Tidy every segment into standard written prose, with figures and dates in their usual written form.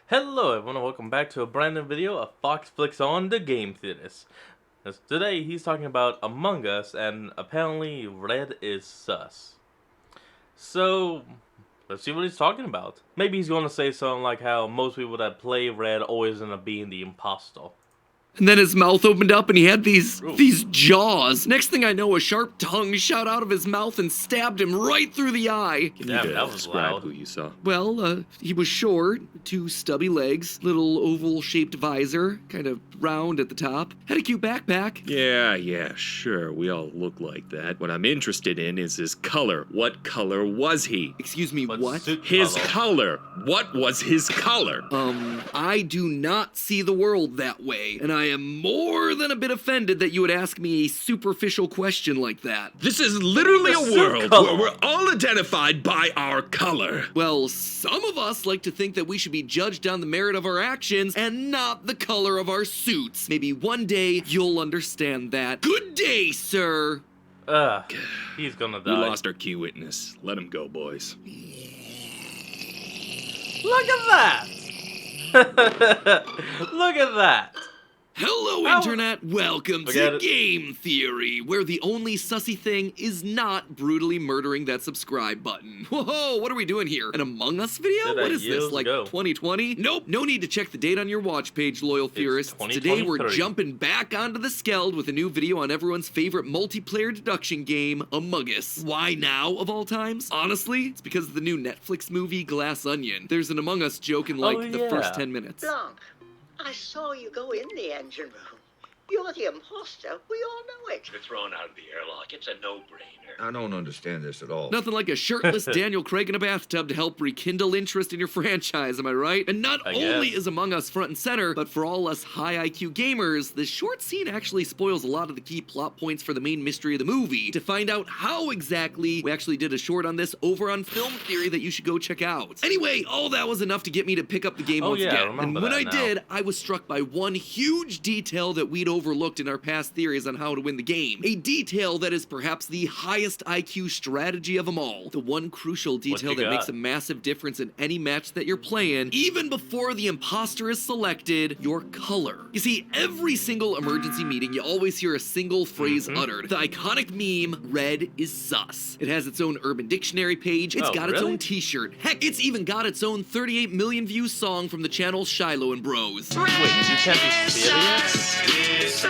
Hello everyone and welcome back to a brand new video of Fox Flicks on the Game Theaters. Today he's talking about Among Us and apparently Red is sus. So, let's see what he's talking about. Maybe he's going to say something like how most people that play Red always end up being the imposter. And then his mouth opened up and he had these Ooh. jaws. Next thing I know, a sharp tongue shot out of his mouth and stabbed him right through the eye. Damn, that was describe loud. who you saw. Well, he was short, two stubby legs, little oval-shaped visor, kind of round at the top. Had a cute backpack. Yeah, sure. We all look like that. What I'm interested in is his color. What color was he? Excuse me, what? suit His color? color. What was his color? I do not see the world that way, and I am more than a bit offended that you would ask me a superficial question like that. This is literally The a suit world color. where we're all identified by our color. Well, some of us like to think that we should be judged on the merit of our actions and not the color of our suits. Maybe one day you'll understand that. Good day, sir. He's gonna We die. lost our key witness. Let him go, boys. Look at that! Look at that! Hello, How- Internet. Welcome Forget to it. Game Theory, where the only sussy thing is not brutally murdering that subscribe button. Whoa, what are we doing here? An Among Us video? Did that What is years this, like ago. 2020? Nope, no need to check the date on your watch page, loyal theorists. Today we're 2023. jumping back onto the Skeld with a new video on everyone's favorite multiplayer deduction game, Among Us. Why now, of all times? Honestly, it's because of the new Netflix movie, Glass Onion. There's an Among Us joke in like Oh, the first yeah. 10 minutes. Blanc, I saw you go in the engine room. You're the imposter. We all know it. You're thrown out of the airlock. It's a no-brainer. I don't understand this at all. Nothing like a shirtless Daniel Craig in a bathtub to help rekindle interest in your franchise, am I right? And not I only guess. is Among Us front and center, but for all us high IQ gamers, the short scene actually spoils a lot of the key plot points for the main mystery of the movie. To find out how exactly, we actually did a short on this over on Film Theory that you should go check out. Anyway, all that was enough to get me to pick up the game Oh, once yeah, I again. And remember when that I now. did, I was struck by one huge detail that we'd overlooked in our past theories on how to win the game. A detail that is perhaps the highest IQ strategy of them all. The one crucial detail you that makes got? a massive difference in any match that you're playing, even before the imposter is selected, your color. You see, every single emergency meeting, you always hear a single phrase uttered. The iconic meme, red is sus. It has its own Urban Dictionary page, it's Oh, got its really? own t-shirt. Heck, it's even got its own 38 million view song from the channel Shiloh and Bros. Wait, you can't be serious?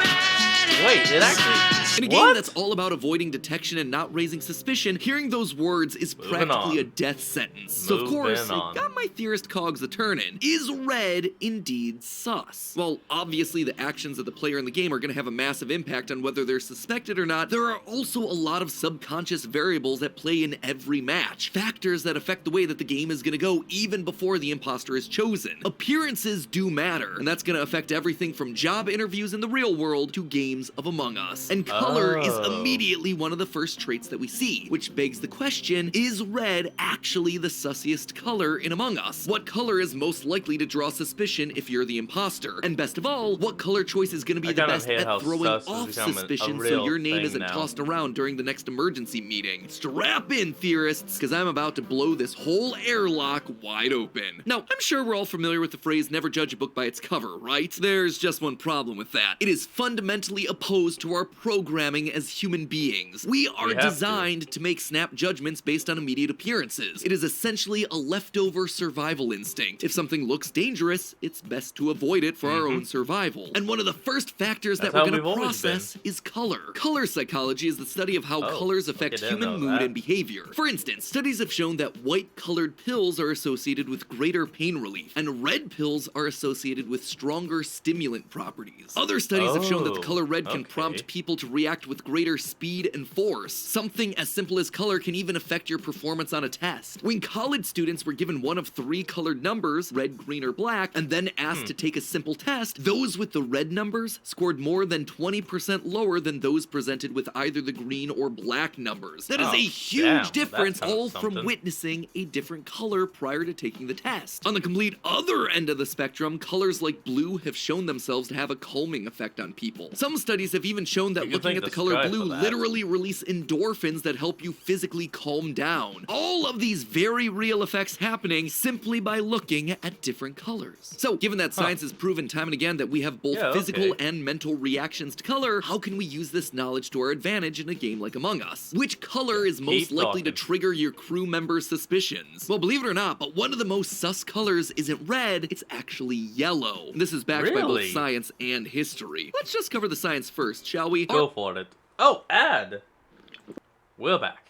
Wait, it actually... In a game What? that's all about avoiding detection and not raising suspicion, hearing those words is Moving practically on. a death sentence. So of Moving course, on. it got my theorist cogs a-turnin'. Is red indeed sus? Well, obviously the actions of the player in the game are gonna have a massive impact on whether they're suspected or not. There are also a lot of subconscious variables that play in every match. Factors that affect the way that the game is gonna go even before the imposter is chosen. Appearances do matter, and that's gonna affect everything from job interviews in the real world to games of Among Us. And color is Oh. immediately one of the first traits that we see, which begs the question, is red actually the sussiest color in Among Us? What color is most likely to draw suspicion if you're the imposter? And best of all, what color choice is gonna be I the kind of best hate how at throwing sus has off become a suspicion so real your name thing isn't now. tossed around during the next emergency meeting? Strap in, theorists, because I'm about to blow this whole airlock wide open. Now, I'm sure we're all familiar with the phrase never judge a book by its cover, right? There's just one problem with that. It is fundamentally opposed to our programming as human beings. We are We have to. designed to make snap judgments based on immediate appearances. It is essentially a leftover survival instinct. If something looks dangerous, it's best to avoid it for our own survival. And one of the first factors That's that we're how going we've to always been. process is color. Color psychology is the study of how Oh, colors okay, affect didn't human know mood that. and behavior. For instance, studies have shown that white-colored pills are associated with greater pain relief, and red pills are associated with stronger stimulant properties. Other studies have shown that the Oh, color red can okay. prompt people to react with greater speed and force. Something as simple as color can even affect your performance on a test. When college students were given one of three colored numbers, red, green, or black, and then asked to take a simple test, those with the red numbers scored more than 20% lower than those presented with either the green or black numbers. That is Oh, a damn, huge that's difference, kind of all from something. witnessing a different color prior to taking the test. On the complete other end of the spectrum, colors like blue have shown themselves to have a calming effect effect on people. Some studies have even shown that You looking thank at the the color sky blue for that. literally release endorphins that help you physically calm down. All of these very real effects happening simply by looking at different colors. So, given that science has proven time and again that we have both Yeah, physical okay. and mental reactions to color, how can we use this knowledge to our advantage in a game like Among Us? Which color is most likely to talking. trigger your crew members' suspicions? Well, believe it or not, but one of the most sus colors isn't red, it's actually yellow. This is backed by both Really? science and history. Let's just cover the science first, shall we? Go for it. Oh, ad! We're back.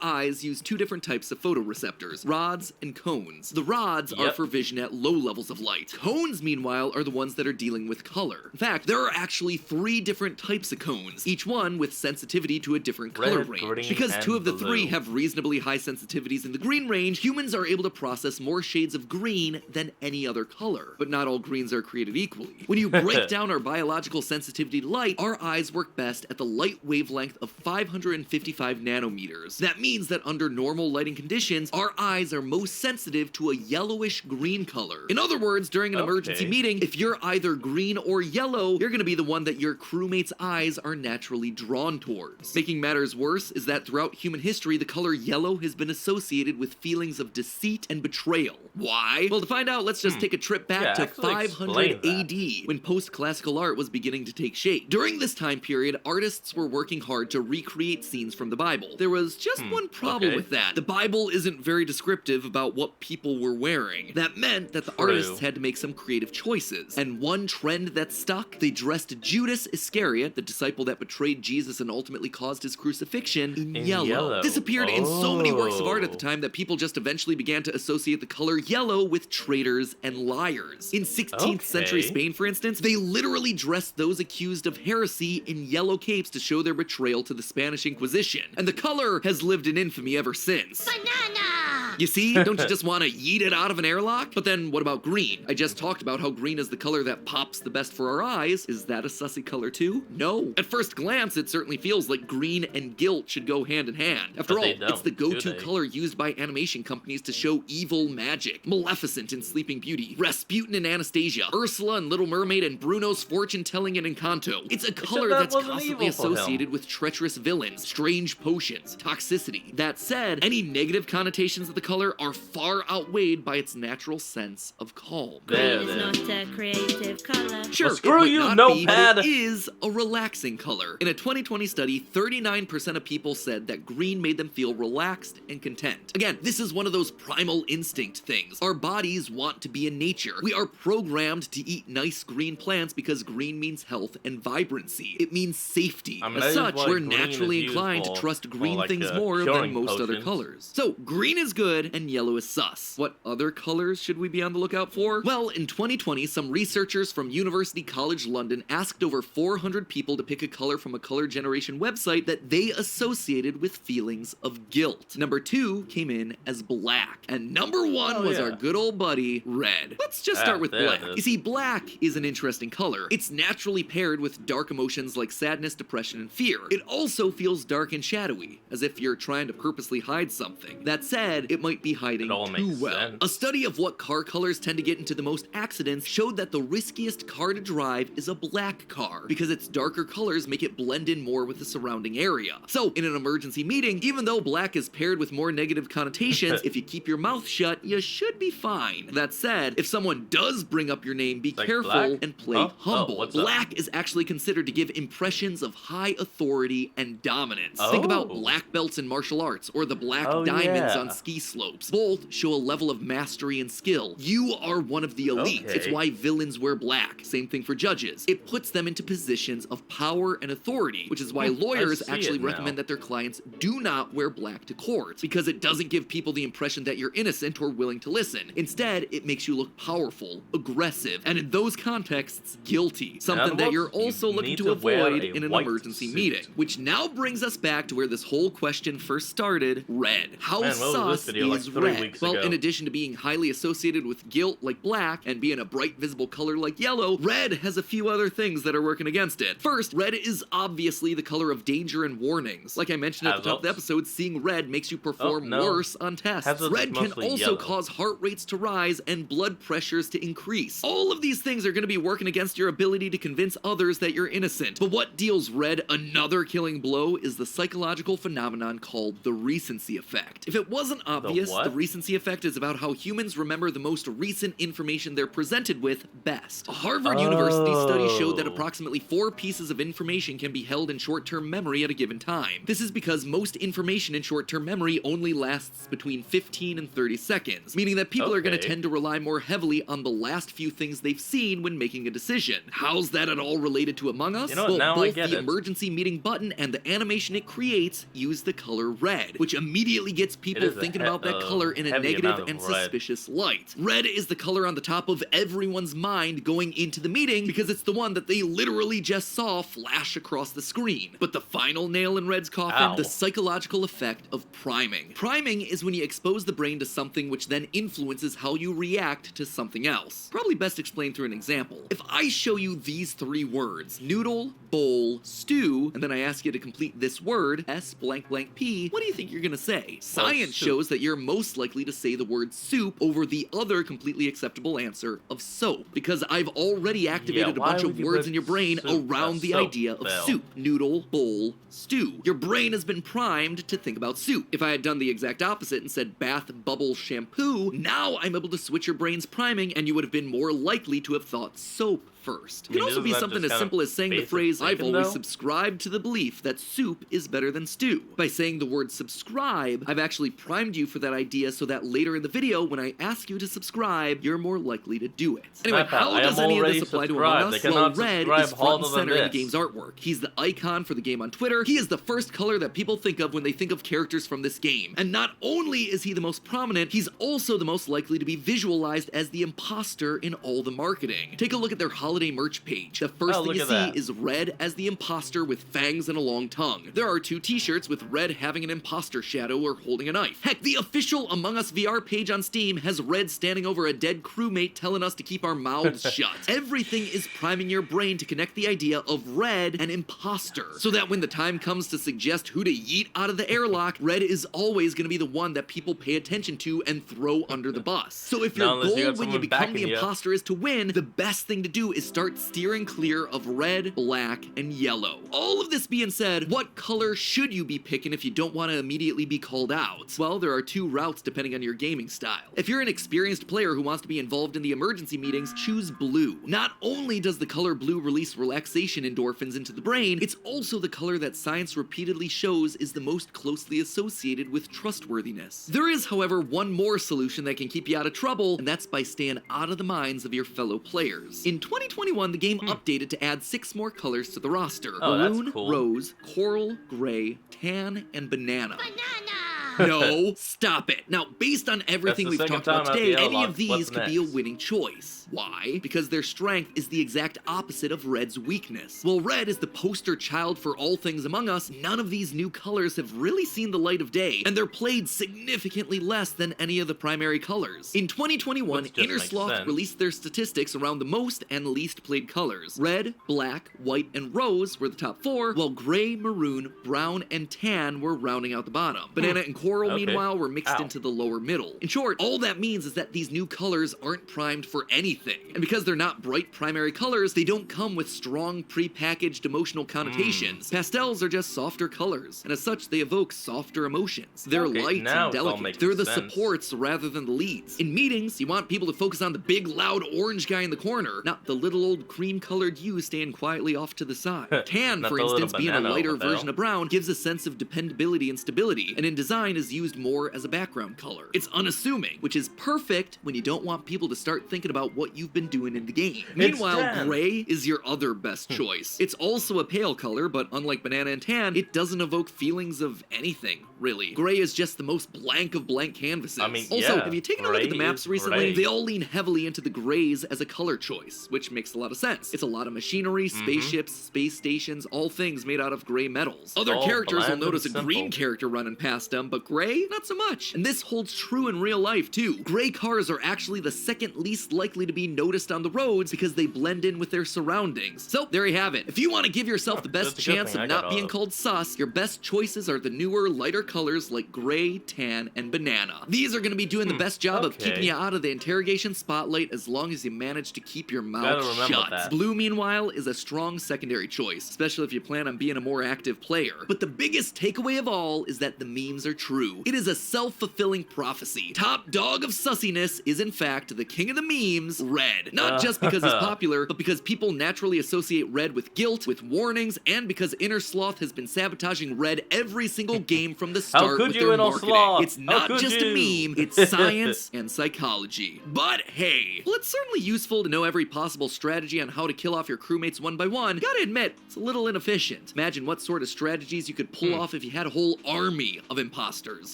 Eyes use two different types of photoreceptors, rods and cones. The rods are Yep. for vision at low levels of light. Cones, meanwhile, are the ones that are dealing with color. In fact, there are actually 3 different types of cones, each one with sensitivity to a different color Red, range. green, Because and 2 of the blue. 3 have reasonably high sensitivities in the green range, humans are able to process more shades of green than any other color. But not all greens are created equally. When you break down our biological sensitivity to light, our eyes work best at the light wavelength of 555 nanometers. That means that under normal lighting conditions, our eyes are most sensitive to a yellowish green color. In other words, during an emergency Okay. meeting, if you're either green or yellow, you're gonna be the one that your crewmates' eyes are naturally drawn towards. Making matters worse is that throughout human history, the color yellow has been associated with feelings of deceit and betrayal. Why? Well, to find out, let's just take a trip back Yeah, to actually 500 explain AD, when post-classical art was beginning to take shape. During this time period, artists were working hard to recreate scenes from the Bible. There was just one problem okay. with that. The Bible isn't very descriptive about what people were wearing. That meant that the True. artists had to make some creative choices. And one trend that stuck, they dressed Judas Iscariot, the disciple that betrayed Jesus and ultimately caused his crucifixion, in yellow. This appeared in so many works of art at the Oh. time that people just eventually began to associate the color yellow with traitors and liars. In 16th century Okay. Spain, for instance, they literally dressed those accused of heresy in yellow capes to show their betrayal to the Spanish Inquisition. And the color has lived in infamy ever since. Banana! You see? Don't you just want to yeet it out of an airlock? But then what about green? I just talked about how green is the color that pops the best for our eyes. Is that a sussy color too? No. At first glance, it certainly feels like green and guilt should go hand in hand. After But all, they don't, it's the go-to do they? color used by animation companies to show evil magic. Maleficent in Sleeping Beauty, Rasputin in Anastasia, Ursula in Little Mermaid, and Bruno's fortune-telling in Encanto. It's a color that that's wasn't constantly evil for him. associated with treacherous villains, strange potions, toxicity. That said, any negative connotations of the color are far outweighed by its natural sense of calm. There, Green is there. not a creative color. Sure, Well, screw it might you, not notepad. be, but it is a relaxing color. In a 2020 study, 39% of people said that green made them feel relaxed and content. Again, this is one of those primal instinct things. Our bodies want to be in nature. We are programmed to eat nice green plants because green means health and vibrancy. It means safety. I mean, As that is such, why we're green is naturally used inclined to for- trust for, green like, things more than curing most other potions. colors. So, green is good and yellow is sus. What other colors should we be on the lookout for? Well, in 2020, some researchers from University College London asked over 400 people to pick a color from a color generation website that they associated with feelings of guilt. Number 2 came in as black, and number 1 Oh, was yeah. our good old buddy, red. Let's just start with there black. it is. You see, black is an interesting color. It's naturally paired with dark emotions like sadness, depression, and fear. It also feels dark and shadowy, as if you're trying to purposely hide something. That said, it might be hiding It all too makes well. sense. A study of what car colors tend to get into the most accidents showed that the riskiest car to drive is a black car, because its darker colors make it blend in more with the surrounding area. So, in an emergency meeting, even though black is paired with more negative connotations, if you keep your mouth shut, you should be fine. That said, if someone does bring up your name, be Like careful black? and play Huh? Oh, humble. what's up? Black is actually considered to give impressions of high authority and dominance. Think about Oh. black belts in martial arts or the black Oh, diamonds yeah. on ski slopes. Both show a level of mastery and skill. You are one of the elite. Okay. It's why villains wear black. Same thing for judges. It puts them into positions of power and authority, which is why lawyers see actually it now. recommend that their clients do not wear black to court, because it doesn't give people the impression that you're innocent or willing to listen. Instead, it makes you look powerful, aggressive, and in those contexts, guilty. Something that words, you're also you looking need to to wear avoid a in an white emergency suit. meeting. Which now brings us back to where this whole question first started, red. How Man, what was this sus video video like is 3 red. weeks Well, ago. in addition to being highly associated with guilt like black and being a bright visible color like yellow, red has a few other things that are working against it. First, red is obviously the color of danger and warnings. Like I mentioned at the top of the episode, seeing red makes you perform worse on tests. Hazards Red can mostly also yellow. cause heart rates to rise and blood pressures to increase. All of these things are going to be working against your ability to convince others that you're innocent. But what deals red another killing blow is the psychological phenomenon called the recency effect. If it wasn't obvious, what? the recency effect is about how humans remember the most recent information they're presented with best. A Harvard University study showed that approximately 4 pieces of information can be held in short-term memory at a given time. This is because most information in short-term memory only lasts between 15 and 30 seconds, meaning that people are going to tend to rely more heavily on the last few things they've seen when making a decision. How's that at all related to Among Us? You know what, now I both get the it. emergency meeting button and the animation it creates use the color red, which immediately gets people is a thinking about that color in a heavy negative amount of and red. suspicious light. Red is the color on the top of everyone's mind going into the meeting because it's the one that they literally just saw flash across the screen. But the final nail in Red's coffin, Ow. the psychological effect of priming. Priming is when you expose the brain to something which then influences how you react to something else. Probably best explained through an example. If I show you these 3 words, noodle, bowl, stew, and then I ask you to complete this word, S blank blank P, what do you think you're gonna say? Science soup. shows that you're most likely to say the word soup over the other completely acceptable answer of soap, because I've already activated a why bunch would of you words put in your brain soup around as the soap, idea of Belle? soup. Noodle, bowl, stew. Your brain has been primed to think about soup. If I had done the exact opposite and said bath, bubble, shampoo, now I'm able to switch your brain's priming and you would have been more likely to have thought soap first. It I can mean, also be isn't that something just as kind simple of as saying the basic phrase, I've thinking, always though? subscribed to the belief that soup is better than stew. By saying the word subscribe, I've actually primed you for that idea so that later in the video, when I ask you to subscribe, you're more likely to do it. Anyway, Snap how out. I does am any of already this apply to subscribed. Among I Us? Well, cannot red subscribe is front and harder than center in the this. game's artwork. He's the icon for the game on Twitter. He is the first color that people think of when they think of characters from this game. And not only is he the most prominent, he's also the most likely to be visualized as the imposter in all the marketing. Take a look at their holiday merch page. The first thing look you at see that. is Red as the imposter with fangs and a long tongue. There are 2 t-shirts with Red having an imposter shadow or holding a knife. Heck, the official Among Us VR page on Steam has Red standing over a dead crewmate telling us to keep our mouths shut. Everything is priming your brain to connect the idea of Red and imposter, so that when the time comes to suggest who to yeet out of the airlock, Red is always going to be the one that people pay attention to and throw under the bus. So if your Not unless you goal got when you someone become the backing you. imposter is to win, the best thing to do is start steering clear of red, black, and yellow. All of this being said, what color should you be picking if you don't want to immediately be called out? Well, there are 2 routes depending on your gaming style. If you're an experienced player who wants to be involved in the emergency meetings, choose blue. Not only does the color blue release relaxation endorphins into the brain, it's also the color that science repeatedly shows is the most closely associated with trustworthiness. There is, however, one more solution that can keep you out of trouble, and that's by staying out of the minds of your fellow players. In 2021, the game updated to add 6 more colors to the roster. Oh, that's Maroon, cool. rose, coral, gray, tan, and banana. Banana! No, stop it. Now, based on everything the we've second talked about time out today, the any airlock. of these What's could be a next? winning choice. Why? Because their strength is the exact opposite of Red's weakness. While Red is the poster child for all things Among Us, none of these new colors have really seen the light of day, and they're played significantly less than any of the primary colors. In 2021, Which just makes Innersloth sense. released their statistics around the most and least played colors. Red, black, white, and rose were the top 4, while gray, maroon, brown, and tan were rounding out the bottom. Banana and coral, Okay. meanwhile, were mixed Ow. into the lower middle. In short, all that means is that these new colors aren't primed for anything. And because they're not bright primary colors, they don't come with strong pre-packaged emotional connotations. Pastels are just softer colors, and as such, they evoke softer emotions. They're Okay, light now and it's all delicate. making They're the sense. supports rather than the leads. In meetings, you want people to focus on the big, loud orange guy in the corner, not the little old cream-colored you staying quietly off to the side. Tan, Not for the little instance, being a banana lighter over there. version of brown, gives a sense of dependability and stability, and in design is used more as a background color. It's unassuming, which is perfect when you don't want people to start thinking about what what you've been doing in the game. Meanwhile, tan. gray is your other best choice. It's also a pale color, but unlike banana and tan, it doesn't evoke feelings of anything, really. Gray is just the most blank of blank canvases. I mean, also, yeah, have you taken a look at the gray maps is recently? gray. They all lean heavily into the grays as a color choice, which makes a lot of sense. It's a lot of machinery, spaceships, space stations, all things made out of gray metals. Other all characters will bland and notice a green simple. character running past them, but gray, not so much. And this holds true in real life, too. Gray cars are actually the second least likely to be noticed on the roads because they blend in with their surroundings. So, there you have it. If you want to give yourself the best that's a good chance thing of I not got being all. called sus, your best choices are the newer, lighter colors like gray, tan, and banana. These are going to be doing the best job of keeping okay. you out of the interrogation spotlight as long as you manage to keep your mouth Gotta remember shut. that. Blue, meanwhile, is a strong secondary choice, especially if you plan on being a more active player. But the biggest takeaway of all is that the memes are true. It is a self-fulfilling prophecy. Top dog of sussiness is in fact the king of the memes, Red. Not just because he's popular, but because people naturally associate Red with guilt, with warnings, and because Inner Sloth has been sabotaging Red every single game from the start could with you, their Inner marketing. Sloth? It's How not could just you? a meme, it's science and psychology. But hey, well, it's certainly useful to know every possible strategy on how to kill off your crewmates one by one. Gotta admit, it's a little inefficient. Imagine what sort of strategies you could pull off if you had a whole army of imposters.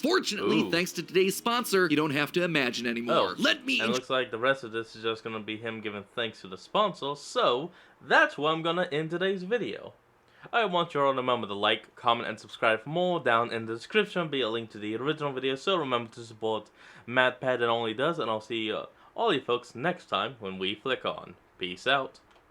Fortunately, Ooh. thanks to today's sponsor, you don't have to imagine anymore. Let me And it looks like the rest of this is just gonna be him giving thanks to the sponsor, so that's where I'm gonna end today's video. I want you all to remember to like, comment, and subscribe for more. Down in the description will be a link to the original video, so remember to support MadPad and Only Does, and I'll see all you folks next time when we flick on. Peace out.